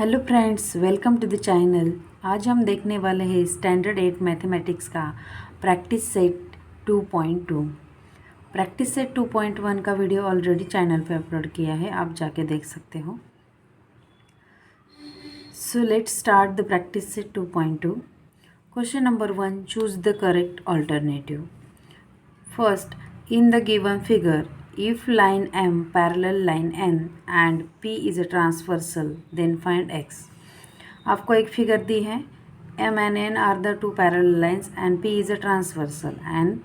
Hello friends, welcome to the channel. आज हम देखने वाले हैं स्टैंडर्ड 8 मैथमेटिक्स का प्रैक्टिस सेट 2.2। प्रैक्टिस सेट 2.1 का वीडियो ऑलरेडी चैनल पे अपलोड किया है, आप जाके देख सकते हो। So let's start the practice set 2.2। Question number 1, choose the correct alternative. First, in the given figure, if line M parallel line N and P is a transversal, then find X. आपको एक figure दी है, M and N are the two parallel lines and P is a transversal and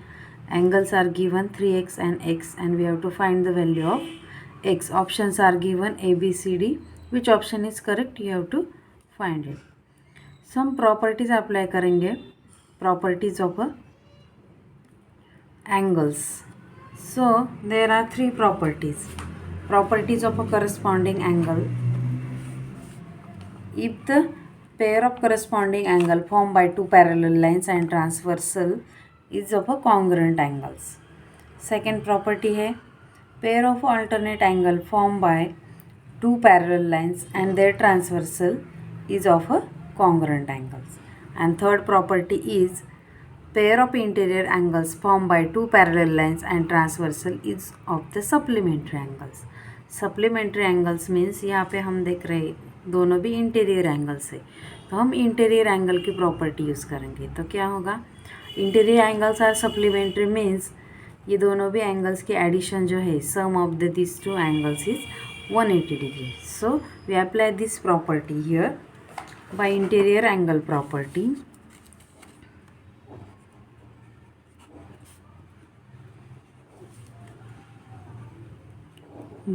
angles are given 3x and x and we have to find the value of x. Options are given A, B, C, D. Which option is correct? You have to find it. Some properties apply करेंगे. Properties of a angles. So there are three properties. Properties of a corresponding angle. If the pair of corresponding angle formed by two parallel lines and transversal is of a congruent angles. Second property है, pair of alternate angle formed by two parallel lines and their transversal is of a congruent angles. And third property is pair of interior angles formed by two parallel lines and transversal is of the supplementary angles. Supplementary angles means यहाँ पे हम देख रहे दोनों भी interior angles है, तो हम इंटीरियर एंगल की प्रॉपर्टी यूज़ करेंगे। तो क्या होगा, interior angles are supplementary means ये दोनों भी एंगल्स की एडिशन जो है, sum of the this two angles is 180 degree. So we apply this property here by interior angle property.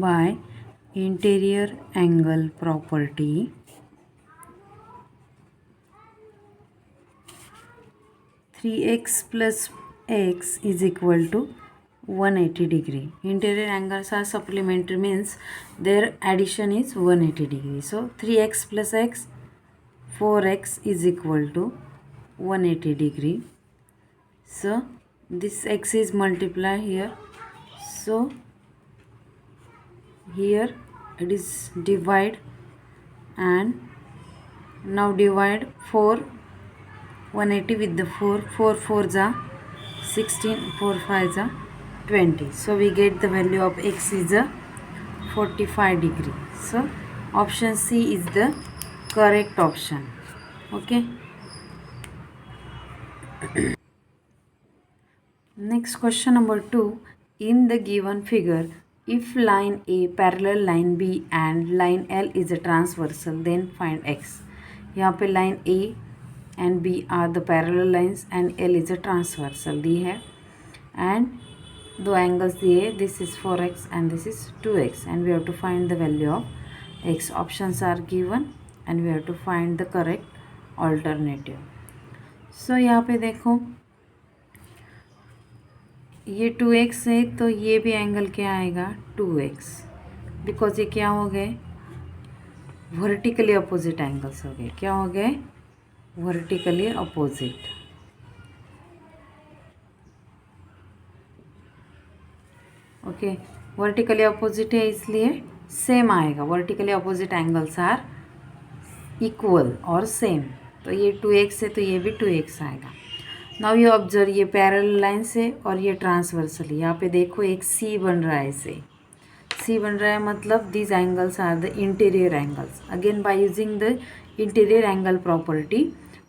By interior angle property, three x plus x is equal to 180 degree. Interior angles are supplementary means their addition is 180 degree. So 3x plus x, 4x is equal to 180 degree. So this x is multiplied here. So here it is divide, and now divide 4 180 with the 4 4 are 16, 4 5 are 20. So we get the value of x is a 45 degree. So option C is the correct option. Okay. Next question number 2. In the given figure, if line A parallel line B and line L is a transversal, then find x. यहाँ पे line A and B are the parallel lines and L is a transversal दी है, and दो angles दिए, this is 4x and this is 2x, and we have to find the value of x. Options are given and we have to find the correct alternative. So यहाँ पे देखो ये 2x है, तो ये भी एंगल क्या आएगा 2x, बिकॉज ये क्या हो गए वर्टिकली अपोजिट एंगल्स हो गए. क्या हो गए vertically opposite. Okay, vertically opposite है इसलिए सेम आएगा. Vertically opposite angles are equal और सेम, तो ये 2x है तो ये भी 2x आएगा. नाउ यू ऑब्जर्व, ये पैरेलल लाइन्स है और ये ट्रांसवर्सल. यहाँ पे देखो एक सी बन रहा है, इसे सी बन रहा है, मतलब this angles are the interior angles. Again by using the interior angle property,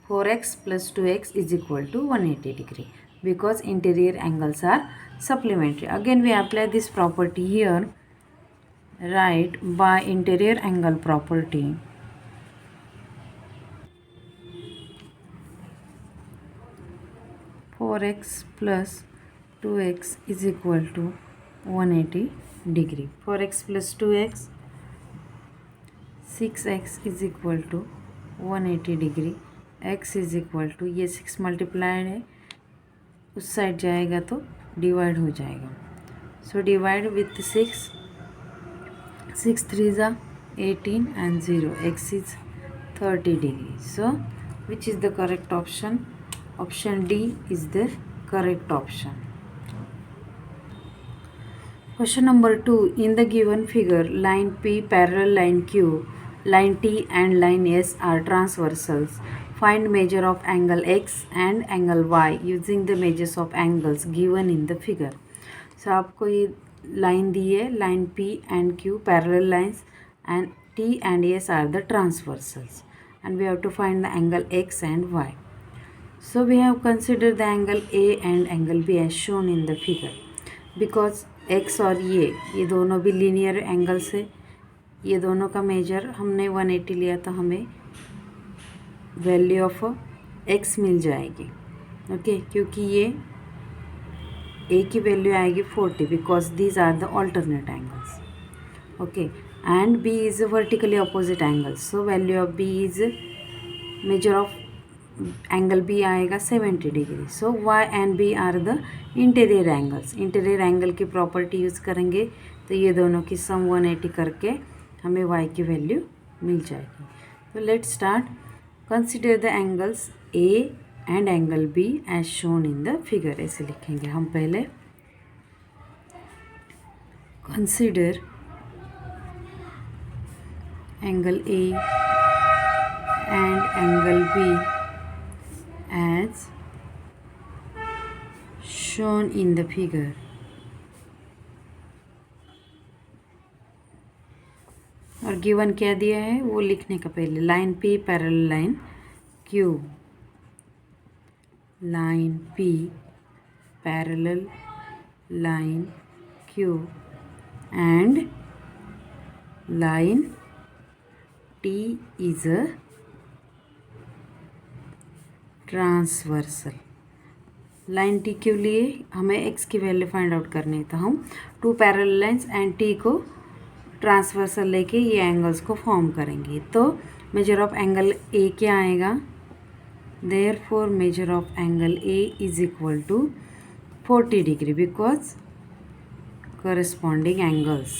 4x plus 2x is equal to 180 degree because interior angles are supplementary. Again we apply this property here, right? By interior angle property, four x plus 2x is equal to 180 degree. 4x plus 2x, 6x is equal to 180 degree. x is equal to, ये 6 multiplied है, उस side जाएगा तो divide हो जाएगा. So divide with 6, 6 3 ज़ा 18 and 0, x is 30 degree. So which is the correct option? Option D is the correct option. Question number 2. In the given figure, line P parallel line Q line T and line S are transversals. Find measure of angle X and angle Y using the measures of angles given in the figure. So आपको ये line दी है, line P and Q parallel lines and T and S are the transversals, and we have to find the angle X and Y. So we have considered the angle A and angle B as shown in the figure. Because X और ये दोनों भी linear angles है, ये दोनों का major हमने 180 लिया तो हमें वैल्यू ऑफ x मिल जाएगी. ओके, क्योंकि ये a की वैल्यू आएगी 40 because these are the alternate angles. Okay, and b is vertically opposite angle, so value of b is measure of angle b आएगा 70 degree. So y and b are the interior angles. Interior angle की property use करेंगे तो ये दोनों की सम 180 करके हमें y की वैल्यू मिल जाएगी. तो let's start. Consider the angles a and angle b as shown in the figure. ऐसे लिखेंगे हम पहले. Consider angle a and angle b as shown in the figure. और गिवन क्या दिया है वो लिखने का पहले. Line P parallel line Q, line P parallel line Q and line T is a transversal. Line T के लिए हमें x की वैल्यू फाइंड आउट करनी है तो हम two parallel lines and T को ट्रांसवर्सल लेके ये एंगल्स को फॉर्म करेंगे. तो मेजर ऑफ एंगल A क्या आएगा? Therefore measure of angle A is equal to 40 degree because corresponding angles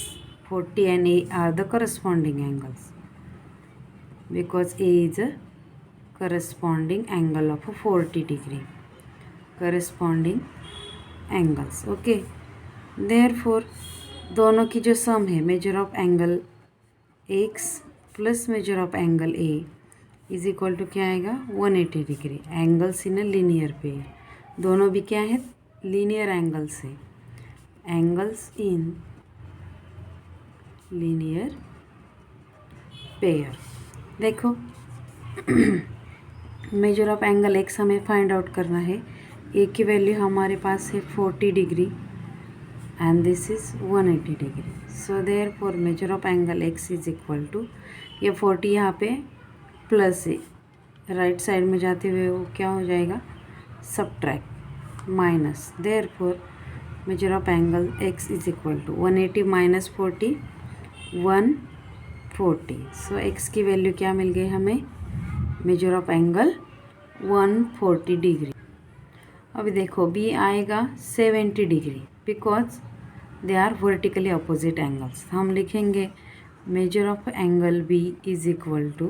40 and A are the corresponding angles because A is a corresponding angle of a 40 degree. Corresponding angles. Okay. Therefore दोनों की जो sum है measure of angle X plus measure of angle A is equal to क्या आएगा? 180 degree. Angles in a linear pair. दोनों भी क्या है? लीनियर एंगल्स है. Angles in linear pair. देखो मेजर ऑफ एंगल X हमें फाइंड आउट करना है. A की वैल्यू हमारे पास है 40 degree and this is 180 degree. So therefore measure of angle X is equal to, ये 40 यहाँ पे प्लस है, राइट साइड में जाते हुए वो क्या हो जाएगा? Subtract minus. therefore measure of angle X is equal to 180 minus 40 140. so X की वैल्यू क्या मिल गई हमें? Measure of angle 140 degree. अभी देखो B आएगा 70 degree because they are vertically opposite angles. हम लिखेंगे measure of angle B is equal to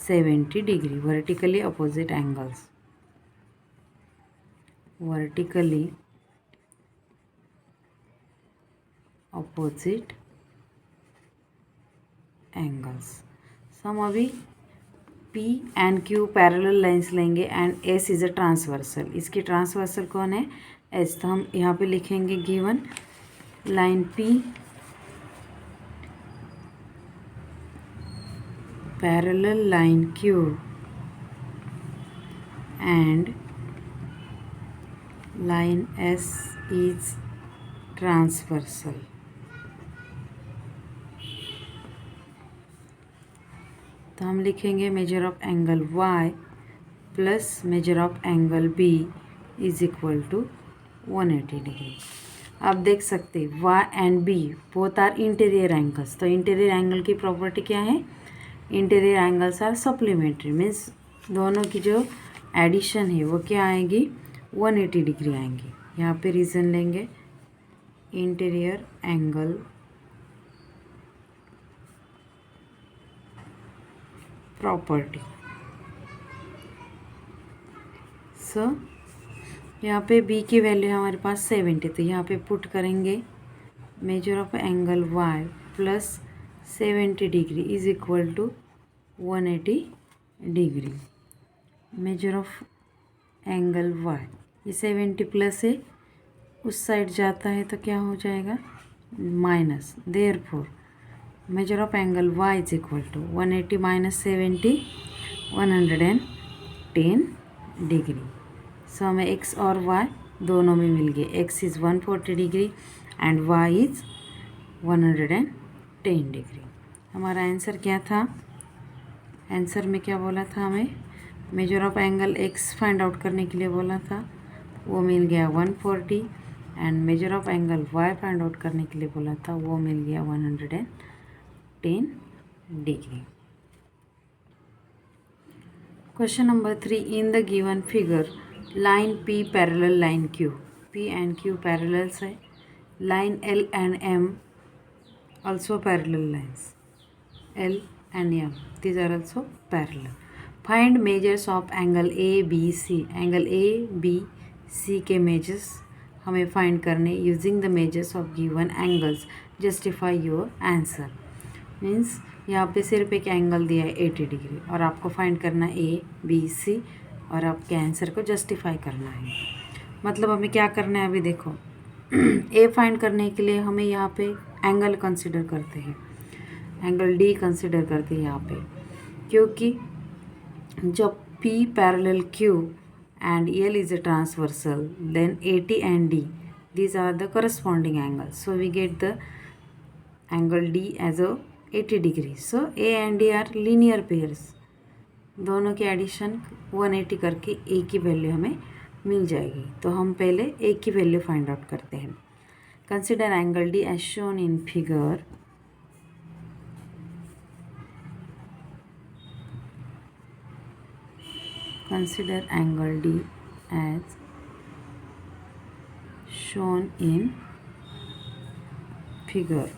70 degree. Vertically opposite angles. Vertically opposite angles. हम अभी P and Q parallel lines लेंगे and S is a transversal. इसकी transversal कौन है? S. तो हम यहाँ पे लिखेंगे given line P parallel line Q and line S is transversal. तो हम लिखेंगे measure of angle Y plus measure of angle B is equal to 180 degree. आप देख सकते Y and B both are interior angles. तो interior angle की property क्या है? Interior angles are supplementary. Means दोनों की जो एडिशन है वो क्या आएगी? 180 डिग्री आएंगी. यहाँ पे रीज़न लेंगे इंटीरियर एंगल प्रॉपर्टी. सो यहाँ पे B की वैल्यू हमारे पास 70. तो यहाँ पे पुट करेंगे measure of angle Y plus 70 degree is equal to 180 degree. Measure of angle Y, ये 70 प्लस है, उस साइड जाता है तो क्या हो जाएगा minus, therefore measure of angle Y is equal to 180 minus 70 110 degree. So हमें एक्स और वाई दोनों में मिल गए, X is 140 degree and Y is 110 degree. हमारा आंसर क्या था, आंसर में क्या बोला था हमें, measure of angle X find out करने के लिए बोला था, वो मिल गया 140 and measure of angle Y find out करने के लिए बोला था, वो मिल गया 110 degree. Question number 3. In the given figure, line P parallel line Q. P and Q parallels है. Line L and M also parallel lines. L and M, these are also parallel. Find measures of angle A, B, C. Angle A, B, C के measures हमें find करने using the measures of given angles. Justify your answer. Means यहाँ पे सिर्फ एक angle दिया है 80 degree और आपको फाइंड करना है ए बी सी और आपके आंसर को जस्टिफाई करना है। मतलब हमें क्या करना है, अभी देखो ए फाइंड करने के लिए हमें यहाँ पे एंगल कंसिडर करते हैं, एंगल डी कंसिडर करते हैं यहाँ पे, क्योंकि जब P parallel Q and L is a transversal then A T and D these are the corresponding angles, so we get the angle D as a 80 degree. So A and D are linear pairs, दोनों के addition 180 करके ए की value हमें मिल जाएगी। तो हम पहले ए की वैल्यू फाइंड आउट करते हैं। Consider angle D as shown in figure. Consider angle D as shown in figure.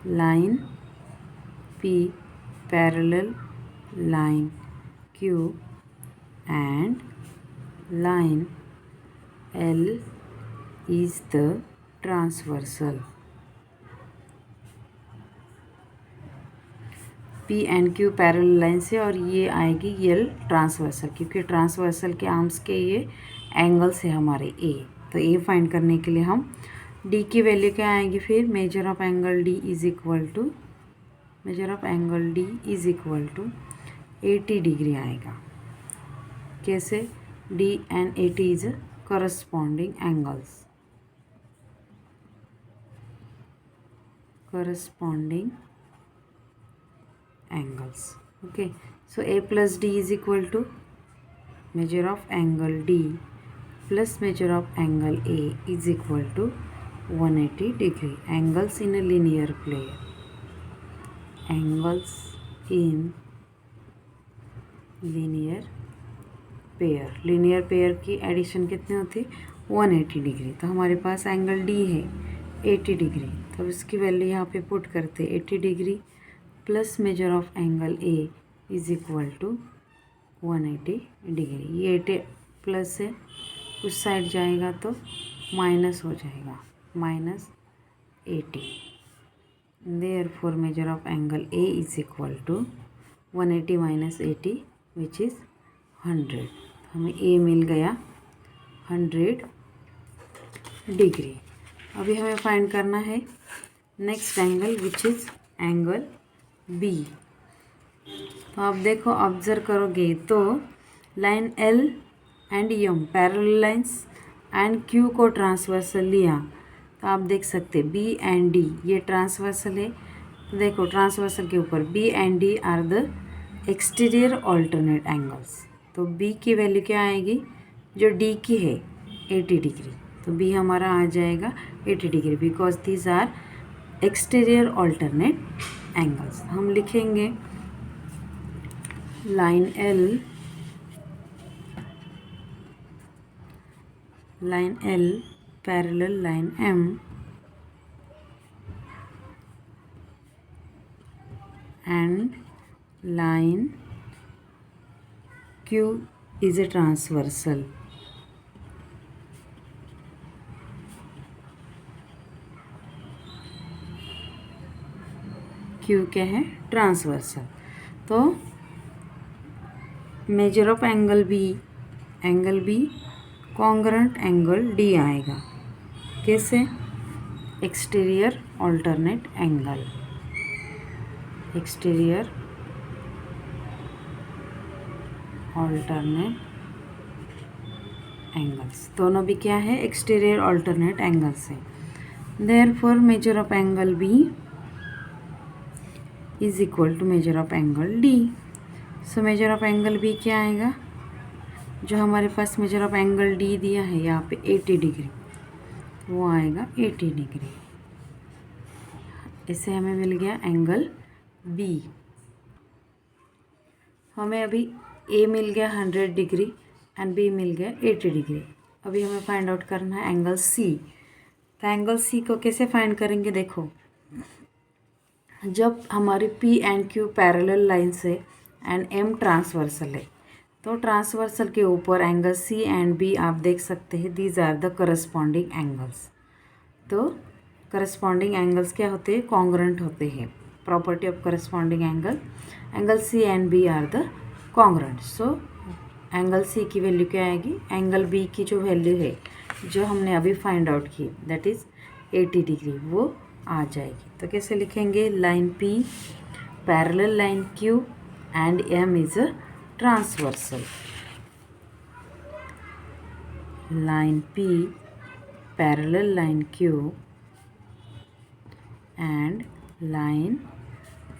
Line P parallel line Q and line L is the transversal. P and Q parallel line से और ये आएगी L transversal, क्योंकि transversal के arms के ये angles है हमारे A। तो A फाइंड करने के लिए हम D की वैल्यू क्या आएगी, फिर measure of angle D is equal to 80 degree आएगा। कैसे, D and 80 इज corresponding angles. Okay, so A plus D is equal to measure of angle D plus measure of angle A is equal to 180 degree. Angles in a linear plane. Angles in linear pair की addition कितनी होती है 180 degree. तो हमारे पास angle D है 80 degree, तो इसकी value यहाँ पे पुट करते 80 degree plus measure of angle A is equal to 180 degree. ये 80 प्लस है, उस साइड जाएगा तो माइनस हो जाएगा, -80। Therefore measure of angle A is equal to 180 minus 80 which is 100। हमें A मिल गया 100 डिग्री। अभी हमें फाइंड करना है next angle which is angle B। तो आप देखो, ऑब्जर्व करोगे तो line L and M parallel lines and Q को ट्रांसवर्सल लिया, तो आप देख सकते B एंड D ये ट्रांसवर्सल है। तो देखो ट्रांसवर्सल के ऊपर B and D are the exterior alternate angles. तो B की वैल्यू क्या आएगी, जो D की है 80 डिग्री, तो B हमारा आ जाएगा 80 degree because these are exterior alternate angles. हम लिखेंगे line L parallel line M and line Q is a transversal। Q क्या है, ट्रांसवर्सल। तो measure of angle B congruent angle D आएगा। कैसे? Exterior alternate angle, exterior alternate angles, दोनों भी क्या है? एक्सटीरियर ऑल्टरनेट एंगल्स है। Therefore measure of angle B is equal to measure of angle D. So measure of angle B क्या आएगा? जो हमारे पास मेजर ऑफ एंगल डी दिया है यहाँ पे 80 डिग्री, वो आएगा 80 डिग्री। इससे हमें मिल गया एंगल बी। हमें अभी ए मिल गया 100 डिग्री एंड बी मिल गया 80 डिग्री। अभी हमें फाइंड आउट करना है एंगल सी। तो एंगल सी को कैसे फाइंड करेंगे? देखो, जब हमारी P and Q parallel line से एंड एम ट्रांसवर्सल है, तो ट्रांसवर्सल के ऊपर एंगल सी एंड बी आप देख सकते हैं, these are the corresponding angles. तो करस्पॉन्डिंग एंगल्स क्या होते हैं? कॉन्ग्रुएंट होते हैं। Property of corresponding angle C and B are the congruent. So angle C की वैल्यू क्या आएगी? एंगल बी की जो वैल्यू है, जो हमने अभी फाइंड आउट की, दैट इज़ 80 डिग्री, वो आ जाएगी। तो कैसे लिखेंगे? Line P parallel line Q and M is a transversal. Line P parallel line Q and line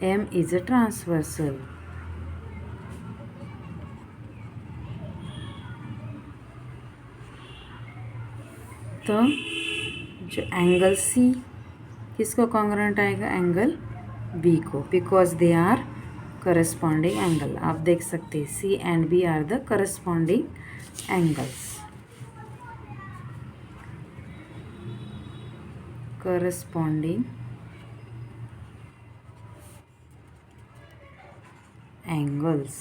M is a transversal. तो जो एंगल C किसको कॉन्ग्रुएंट आएगा? एंगल B को, because they are corresponding angle. आप देख सकते हैं C and B are the corresponding angles. Corresponding angles,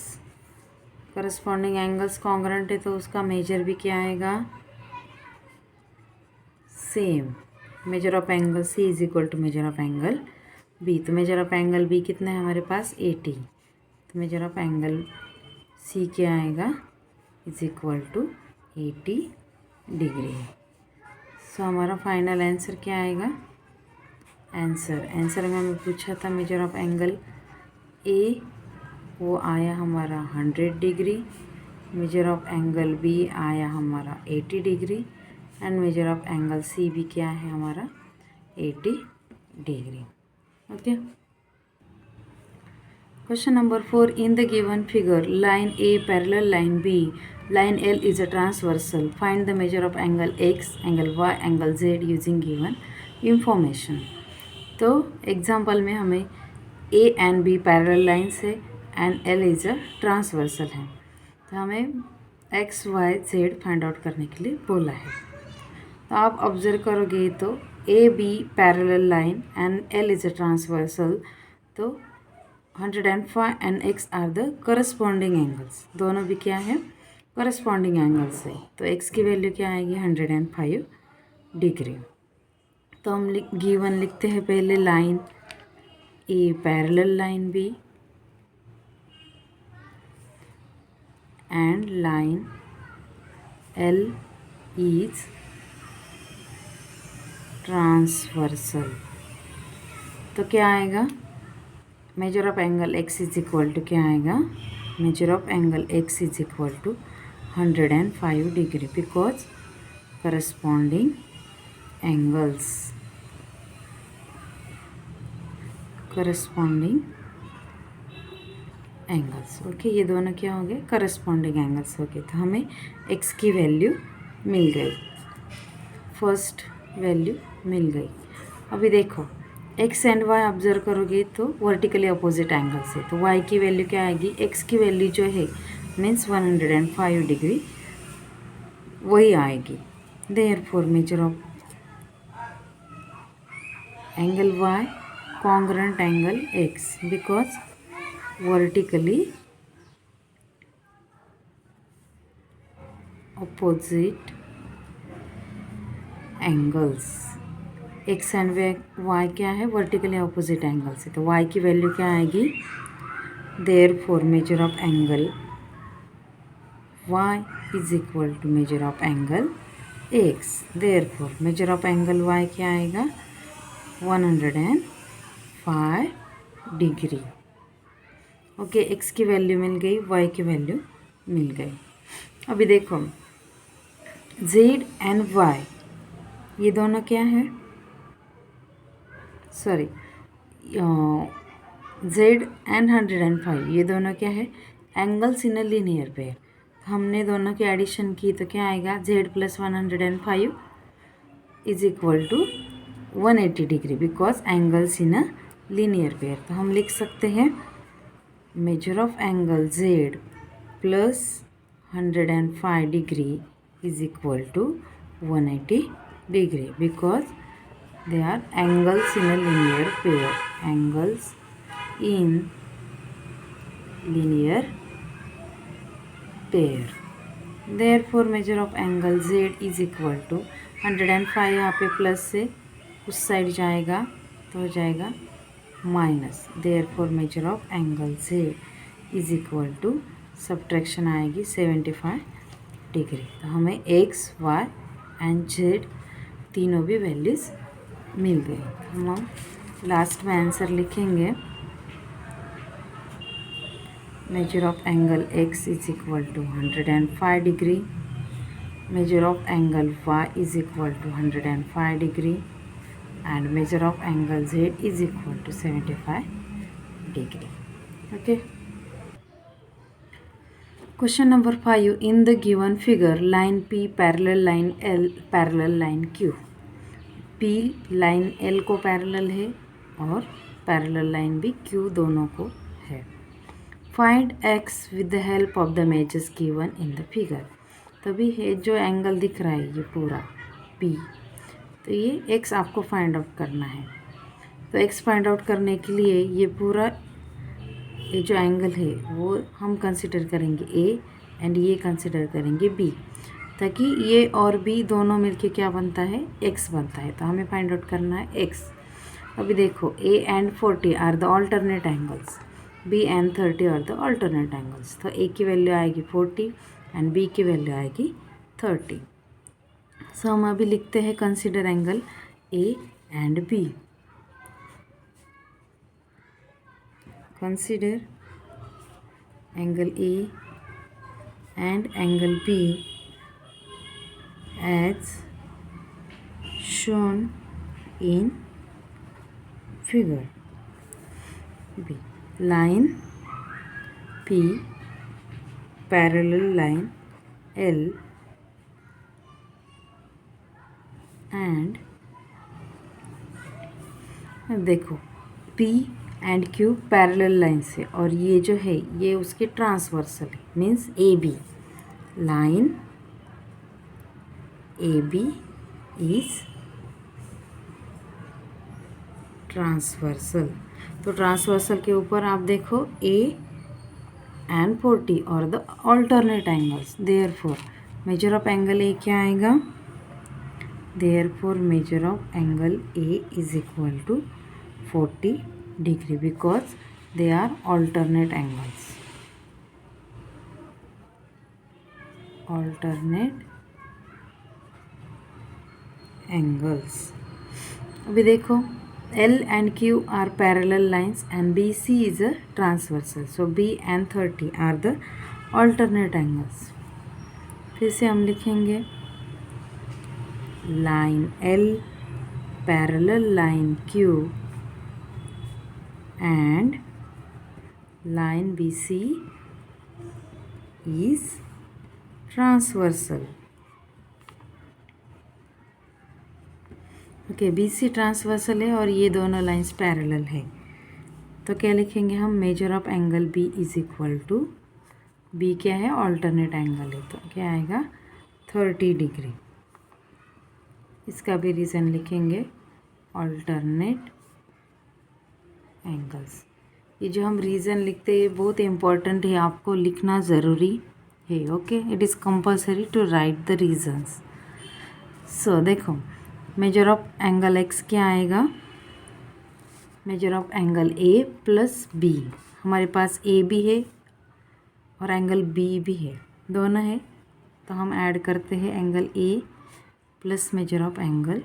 corresponding angles congruent है, तो उसका मेजर भी क्या आएगा? Same. Measure of angle C is equal to measure of angle B. तो मेजर ऑफ एंगल बी कितना है हमारे पास? 80। तो मेजर ऑफ एंगल सी क्या आएगा? Is equal to 80 degree. So हमारा फाइनल आंसर क्या आएगा? आंसर में हमें पूछा था मेजर ऑफ एंगल ए, वो आया हमारा 100 degree. Measure of angle B आया हमारा 80 degree and measure of angle C भी क्या है हमारा? 80 degree. Okay. Question number 4, in the given figure line A parallel line B, line L is a transversal, find the measure of angle X, angle Y, angle Z using given information. तो example में हमें A and B parallel lines है and L is a transversal है, तो हमें X Y Z find out करने के लिए बोला है। तो आप ऑब्जर्व करोगे तो A B parallel line and L is a transversal, तो 105 and x are the corresponding angles. दोनों भी क्या है? करस्पॉन्डिंग एंगल्स है। तो एक्स की वैल्यू क्या आएगी? 105 डिग्री। तो हम गिवन लिखते हैं पहले line A parallel line B and line L is transversal. तो क्या आएगा? Measure of angle x is equal to क्या आएगा? Measure of angle x is equal to 105 degree, because corresponding angles, corresponding angles. Okay, ये दोनों क्या हो गए? करस्पॉन्डिंग एंगल्स हो गए। तो हमें एक्स की वैल्यू मिल गई, फर्स्ट वैल्यू मिल गई। अभी देखो एक्स एंड वाई ऑब्जर्व करोगे तो वर्टिकली अपोजिट एंगल्स है, तो वाई की वैल्यू क्या आएगी? एक्स की वैल्यू जो है मीन्स 105 डिग्री वही आएगी। Therefore measure of angle y congruent angle x, because vertically opposite angles, x and y क्या है? वर्टिकली अपोजिट एंगल्स है, तो y की वैल्यू क्या आएगी? Therefore, measure of angle y is equal to measure of angle x. Therefore, measure of angle y क्या आएगा 105 degree. Okay, x की वैल्यू मिल गई, y की वैल्यू मिल गई. अभी देखो z एंड y ये दोनों क्या है, सॉरी z एंड 105 ये दोनों क्या है, angles in a linear pair. हमने दोनों की एडिशन की तो क्या आएगा z plus 105 is equal to 180 degree because angles in a linear pair. तो हम लिख सकते हैं measure of angle z plus 105 degree is equal to 180 degree because they are angles in a linear pair. Angles in linear pair. Therefore, measure of angle Z is equal to 105. यहाँ पे plus से उस side जाएगा तो हो जाएगा minus. Therefore, measure of angle Z is equal to subtraction आएगी 75 degree. तो हमें x, y एंड z तीनों भी वैल्यूज़ मिल गए. हम लास्ट में आंसर लिखेंगे measure of angle x is equal to 105 degree, measure of angle y is equal to 105 degree and measure of angle z is equal to 75 degree. Okay, question number 5. In the given figure line P parallel line L parallel line Q. P line L को parallel है और parallel line भी Q दोनों को है. Find x with the help of the measures given in the figure. तभी है जो एंगल दिख रहा है ये पूरा P, तो ये x आपको फाइंड आउट करना है. तो x फाइंड आउट करने के लिए ये पूरा ये जो एंगल है वो हम कंसिडर करेंगे A एंड ये कंसिडर करेंगे B, ताकि ये और B दोनों मिलके क्या बनता है x बनता है. तो हमें फाइंड आउट करना है x. अभी देखो A and 40 are the alternate angles, B and 30 are the alternate angles. तो A की वैल्यू आएगी 40 एंड B की वैल्यू आएगी 30. सो हम अभी लिखते हैं consider angle A and B. Consider angle A and angle B as shown in figure. B. Line P parallel line L and देखो P and Q parallel line से और ये जो है ये उसके ट्रांसवर्सल है, means AB. Line AB is transversal. तो ट्रांसवर्सल के ऊपर आप देखो A and 40 are the alternate angles. Therefore measure of angle A क्या आएगा, therefore measure of angle A is equal to 40 degree because they are alternate angles. Alternate angles. अभी देखो L and Q are parallel lines and BC is a transversal. So B and 30 are the alternate angles. फिर से हम लिखेंगे line L parallel line Q and line BC is transversal. Okay, BC transversal है और ये दोनों lines parallel है. तो क्या लिखेंगे हम, measure of angle B is equal to, B क्या है ऑल्टरनेट एंगल है, तो क्या आएगा 30 डिग्री. इसका भी रीज़न लिखेंगे ऑल्टरनेट एंगल्स. ये जो हम रीज़न लिखते हैं ये बहुत इम्पोर्टेंट है, आपको लिखना ज़रूरी है. Okay, it is compulsory to write the reasons. So देखो मेजर ऑफ एंगल x क्या आएगा, measure of angle A plus B, हमारे पास ए भी है और एंगल बी भी है, दोनों है, तो हम ऐड करते हैं angle A plus measure of angle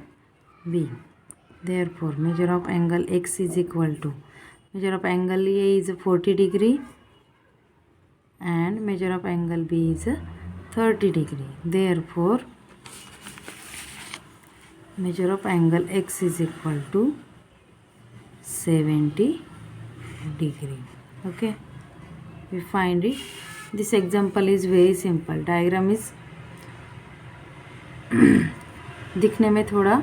B. Therefore measure of angle x is equal to measure of angle A is 40 degree and measure of angle B is 30 degree. Therefore measure of angle x is equal to 70 degree. Okay, we find it. This example is very simple. Diagram is दिखने में थोड़ा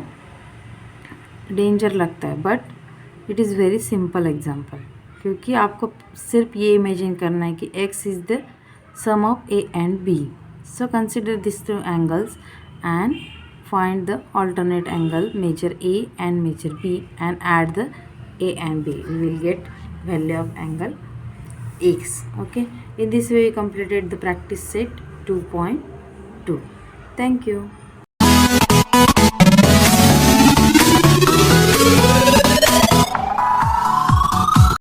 danger लगता है but it is very simple example, क्योंकि आपको सिर्फ ये imagine करना है कि x is the sum of a and b. So consider this two angles and find the alternate angle, measure a and measure b and add the a and b. We will get value of angle x. Okay, in this way we completed the practice set 2.2. Thank you.